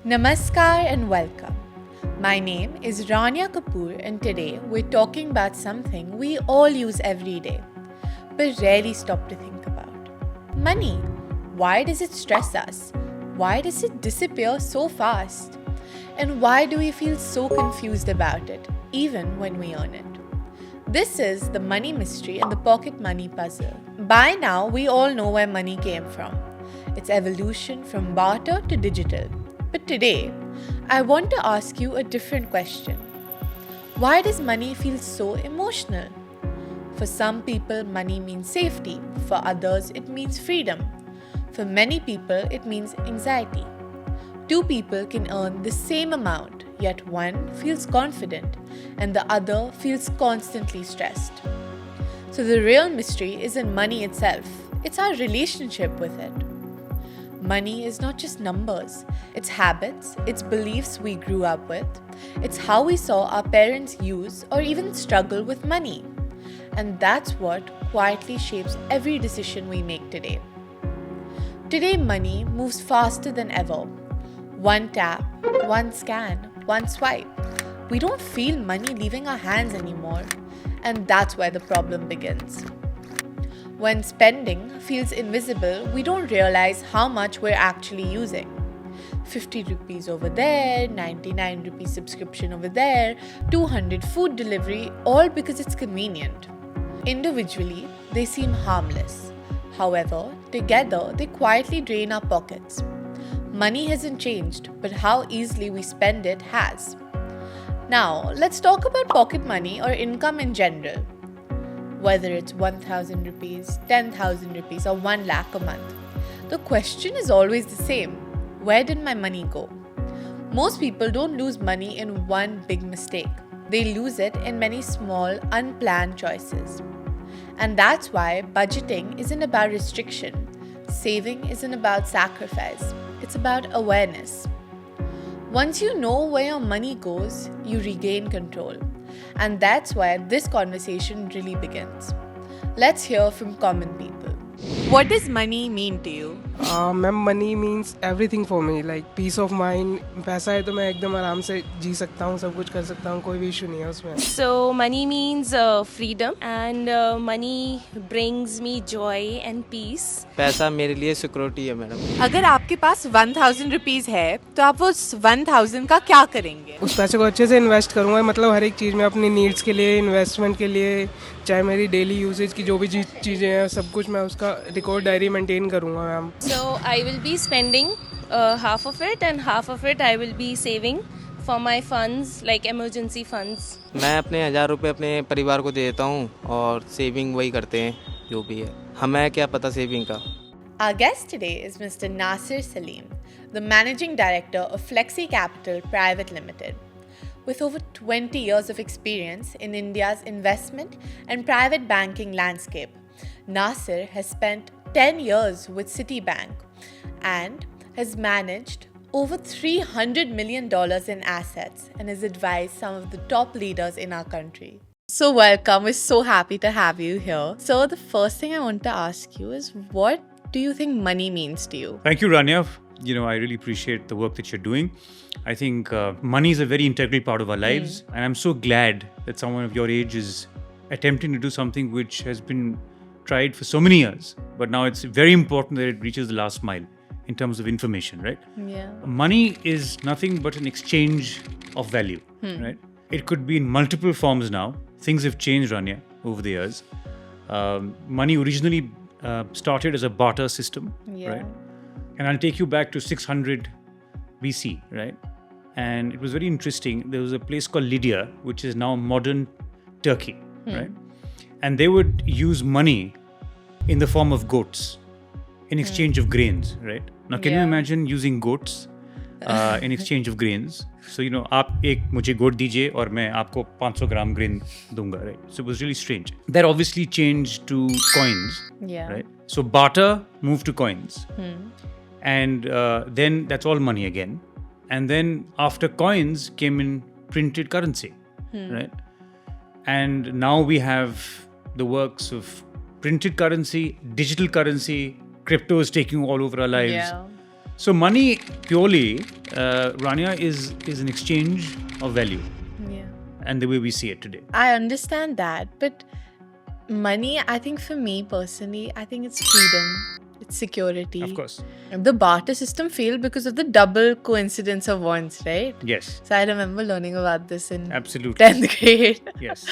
Namaskar and welcome. My name is Ranyah Kapoor and today we're talking about something we all use every day but rarely stop to think about. Money. Why does it stress us? Why does it disappear so fast? And why do we feel so confused about it even when we earn it? This is the money mystery and the pocket money puzzle. By now we all know where money came from. Its evolution from barter to digital. But today, I want to ask you a different question. Why does money feel so emotional? For some people, money means safety. For others, it means freedom. For many people, it means anxiety. Two people can earn the same amount, yet one feels confident and the other feels constantly stressed. So the real mystery isn't money itself, it's our relationship with it. Money is not just numbers, it's habits, it's beliefs we grew up with, it's how we saw our parents use or even struggle with money. And that's what quietly shapes every decision we make today. Today, money moves faster than ever. One tap, one scan, one swipe. We don't feel money leaving our hands anymore, and that's where the problem begins. When spending feels invisible, we don't realize how much we're actually using. 50 rupees over there, 99 rupees subscription over there, 200 food delivery, all because it's convenient. Individually, they seem harmless. However, together, they quietly drain our pockets. Money hasn't changed, but how easily we spend it has. Now, let's talk about pocket money or income in general. Whether it's 1,000 rupees, 10,000 rupees or 1 lakh a month. The question is always the same. Where did my money go? Most people don't lose money in one big mistake. They lose it in many small, unplanned choices. And that's why budgeting isn't about restriction. Saving isn't about sacrifice. It's about awareness. Once you know where your money goes, you regain control. And that's where this conversation really begins. Let's hear from common people. What does money mean to you? Ma'am money means everything for me like peace of mind पैसा है तो मैं एकदम आराम से जी सकता हूँ सब कुछ कर सकता हूँ कोई भी इशू नहीं है उसमें So money means freedom and money brings me joy and peace. पैसा मेरे लिए सिक्योरिटी है मैडम. अगर आपके पास 1,000 रुपीज है तो आप वो 1,000 का क्या करेंगे? उस पैसे को अच्छे से इन्वेस्ट करूँगा मतलब हर एक चीज़ में अपनी नीड्स के लिए इन्वेस्टमेंट के लिए चाहे मेरी डेली यूसेज की जो भी चीज़ें हैं सब कुछ मैं उसका रिकॉर्ड डायरी मेंटेन करूँगा ma'am. So I will be spending half of it and half of it I will be saving for my funds like emergency funds. मैं अपने 1,000 रुपये अपने परिवार को दे देता हूँ और सेविंग वही करते हैं जो भी है. हमें क्या पता सेविंग का. Our guest today is Mr. Nasser Salim, the Managing Director of Flexicapital Private Limited. With over 20 years of experience in India's investment and private banking landscape, Nasser has spent 10 years with Citibank and has managed over $300 million in assets and has advised some of the top leaders in our country. So welcome, we're so happy to have you here. So the first thing I want to ask you is, what do you think money means to you? Thank you, Ranyah. I really appreciate the work that you're doing. I think money is a very integral part of our lives. And I'm so glad that someone of your age is attempting to do something which has been tried for so many years. But now it's very important that it reaches the last mile in terms of information, right? Yeah. Money is nothing but an exchange of value, right? It could be in multiple forms now. Things have changed, Ranyah, over the years. Money originally started as a barter system, right? And I'll take you back to 600 BC, right? And it was very interesting. There was a place called Lydia, which is now modern Turkey, right? And they would use money in the form of goats in exchange of grains, right? Now, can you imagine using goats in exchange of grains? So, आप एक मुझे गोट दीजिए और मैं आपको 500 ग्राम grain दूंगा, right? So it was really strange. That obviously changed to coins, right? So barter moved to coins. And then that's all money again. And then after coins came in printed currency, right? And now we have the works of printed currency, digital currency, crypto is taking all over our lives. So money purely, Ranyah, is an exchange of value, Yeah. and the way we see it today. I understand that, but money, I think for me personally, I think it's freedom, it's security. Of course. The barter system failed because of the double coincidence of wants, right? Yes. So I remember learning about this in Absolutely. 10th grade. Yes.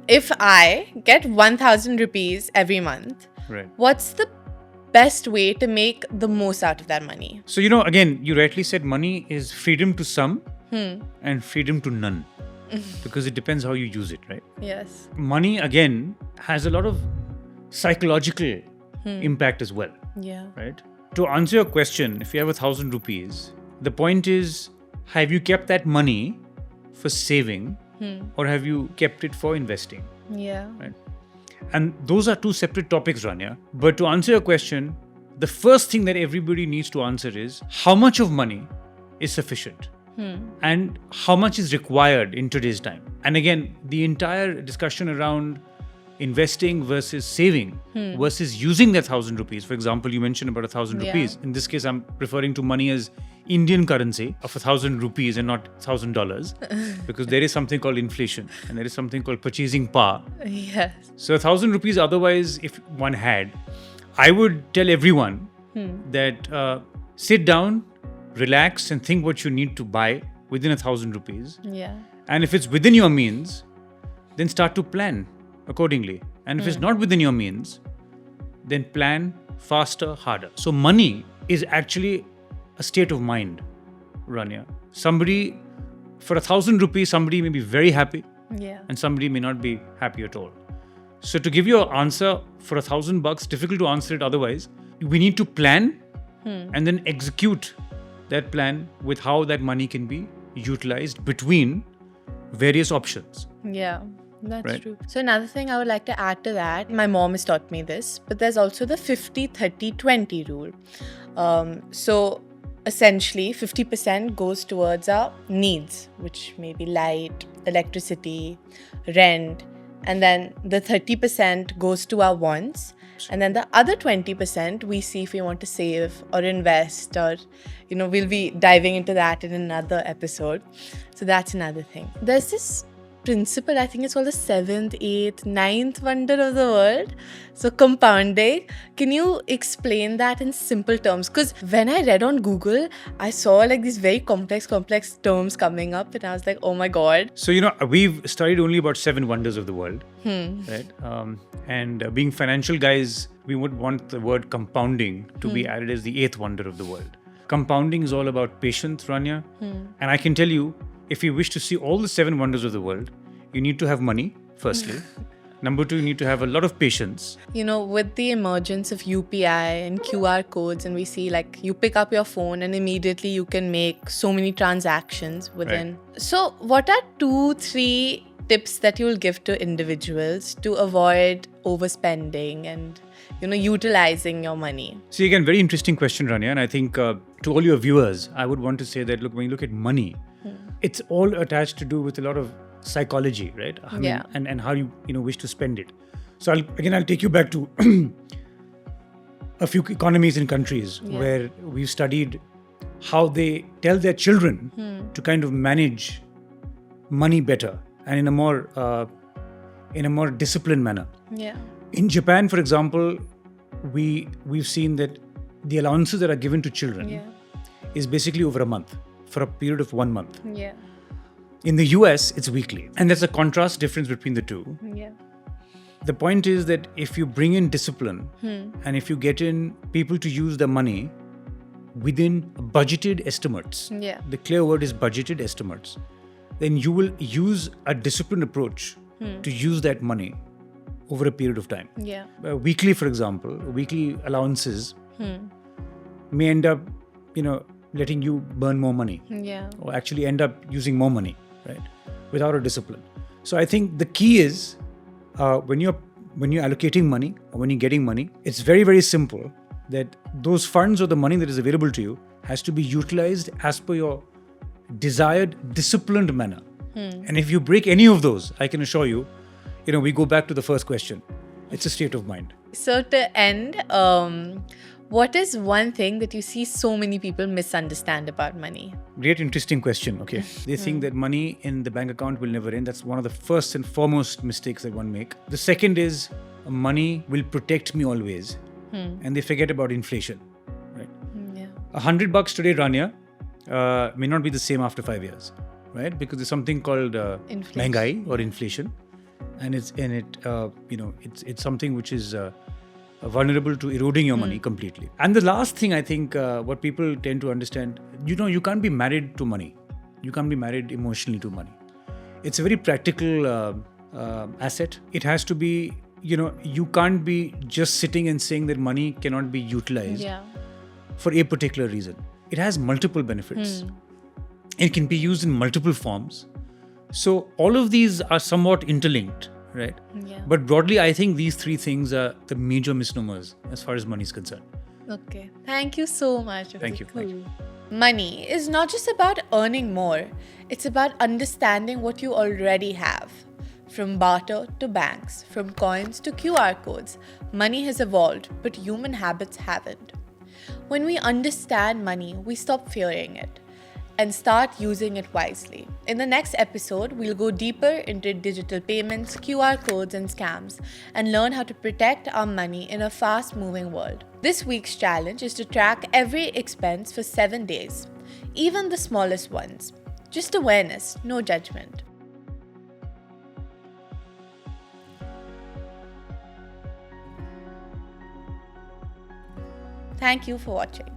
If I get 1,000 rupees every month, Right. what's the best way to make the most out of that money? So, again, you rightly said money is freedom to some and freedom to none. Because it depends how you use it, right? Yes. Money, again, has a lot of psychological impact as well, Yeah. right? To answer your question, if you have 1,000 rupees, the point is, have you kept that money for saving or have you kept it for investing, Yeah. right? And those are two separate topics, Ranyah. But to answer your question, the first thing that everybody needs to answer is how much of money is sufficient and how much is required in today's time. And again, the entire discussion around investing versus saving versus using that 1,000 rupees. For example, you mentioned about 1,000 Yeah. rupees. In this case, I'm referring to money as Indian currency of 1,000 rupees and not $1,000 because there is something called inflation and there is something called purchasing power. Yes. So 1,000 rupees otherwise, if one had, I would tell everyone that sit down, relax and think what you need to buy within 1,000 rupees. Yeah. And if it's within your means, then start to plan accordingly. And if it's not within your means, then plan faster, harder. So money is actually a state of mind, Ranyah. Somebody, for 1,000 rupees, somebody may be very happy Yeah. and somebody may not be happy at all. So to give you an answer for $1,000, difficult to answer it otherwise, we need to plan and then execute that plan with how that money can be utilized between various options. Yeah, that's Right. true. So another thing I would like to add to that, my mom has taught me this, but there's also the 50-30-20 rule. So essentially 50% goes towards our needs, which may be light, electricity, rent, and then the 30% goes to our wants. And then the other 20% we see if we want to save or invest, or we'll be diving into that in another episode. So that's another thing. There's this principle, I think it's called the 7th, 8th, 9th wonder of the world. So compounding. Can you explain that in simple terms? Because when I read on Google, I saw like these very complex terms coming up and I was like, oh my God. So, we've studied only about 7 wonders of the world, right? And being financial guys, we would want the word compounding to be added as the 8th wonder of the world. Compounding is all about patience, Ranyah. And I can tell you, if you wish to see all the 7 wonders of the world, you need to have money, firstly. Number 2, you need to have a lot of patience. With the emergence of UPI and QR codes, and we see like you pick up your phone and immediately you can make so many transactions within. Right. So what are 2-3 tips that you will give to individuals to avoid overspending and, utilizing your money? See, again, very interesting question, Ranyah. And I think to all your viewers, I would want to say that, look, when you look at money, it's all attached to do with a lot of psychology, right? I mean, Yeah. and how you wish to spend it. So I'll take you back to a few economies and countries where we've studied how they tell their children to kind of manage money better and in a more disciplined manner. Yeah. In Japan, for example, we've seen that the allowances that are given to children is basically over a month, for a period of 1 month. Yeah. In the US, it's weekly. And there's a contrast difference between the two. Yeah. The point is that if you bring in discipline and if you get in people to use the money within budgeted estimates, Yeah. the clear word is budgeted estimates, then you will use a disciplined approach to use that money over a period of time. Yeah. Weekly, for example, weekly allowances may end up, letting you burn more money Yeah. or actually end up using more money, right? Without a discipline. So I think the key is when you're allocating money or when you're getting money, it's very, very simple that those funds or the money that is available to you has to be utilized as per your desired disciplined manner. And if you break any of those, I can assure you, we go back to the first question. It's a state of mind. So to end, What is one thing that you see so many people misunderstand about money? Great, interesting question. Okay. They think that money in the bank account will never end. That's one of the first and foremost mistakes that one make. The second is money will protect me always. And they forget about inflation. Right? Yeah. $100 today, Ranya, may not be the same after 5 years. Right? Because there's something called Inflation. Mahungai or inflation. And it's something which is vulnerable to eroding your money completely. And the last thing I think what people tend to understand, you can't be married to money. You can't be married emotionally to money. It's a very practical asset. It has to be, you can't be just sitting and saying that money cannot be utilized for a particular reason. It has multiple benefits. It can be used in multiple forms. So all of these are somewhat interlinked. Right. Yeah. But broadly, I think these three things are the major misnomers as far as money is concerned. Okay. Thank you so much. Thank you. Thank you. Money is not just about earning more. It's about understanding what you already have. From barter to banks, from coins to QR codes, money has evolved, but human habits haven't. When we understand money, we stop fearing it and start using it wisely. In the next episode, we'll go deeper into digital payments, QR codes, and scams, and learn how to protect our money in a fast-moving world. This week's challenge is to track every expense for 7 days, even the smallest ones. Just awareness, no judgment. Thank you for watching.